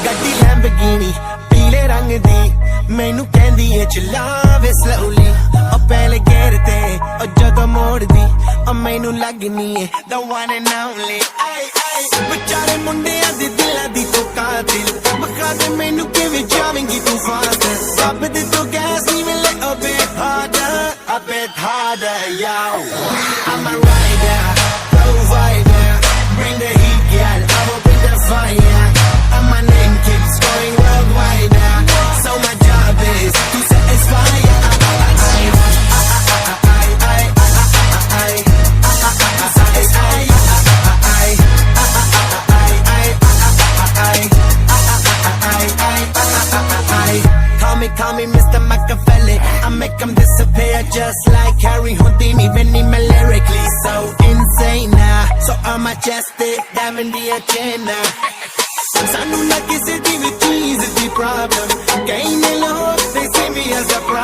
ਗੱਡੀ ਲੈਂਬਰਗਿਨੀ ਪੀਲੇ ਰੰਗ ਦੀ ਮੈਨੂੰ ਕਹਿੰਦੀ ਏ ਚਲਾਵੇ slowly ਉਹ ਪਹਿਲੇ ਗੇਰ ਤੇ ਉਹ ਜਦੋਂ ਮੋੜਦੀ ਉਹ ਮੈਨੂੰ ਲੱਗਨੀ ਏ the one and only ਵਿਚਾਰੇ ਮੁੰਡਿਆਂ ਦੇ ਦਿਲਾਂ ਦੀ ਤੂੰ ਕਾਤਿਲ ਬਖਾ ਦੇ ਮੈਨੂੰ ਕਿਵੇਂ ਜਾਵੇਂਗੀ ਤੂੰ ਫਾਸਟ ਰੱਬ ਦੇ ਤੋਂ ਗੈਸ ਨਹੀਂ ਮਿਲੇ a bit harder yo I'm a rider provider bring the heat girl I will bring the fire and my name keeps going worldwide now so my job is to satisfy Call me Mr. Machiavelli I make them disappear just like Harry Houdini Vinny me lyrically so insane now So I'm majestic, diving the agenda Sanu na kisi di vi cheese di problem Kaine log, they see me as a problem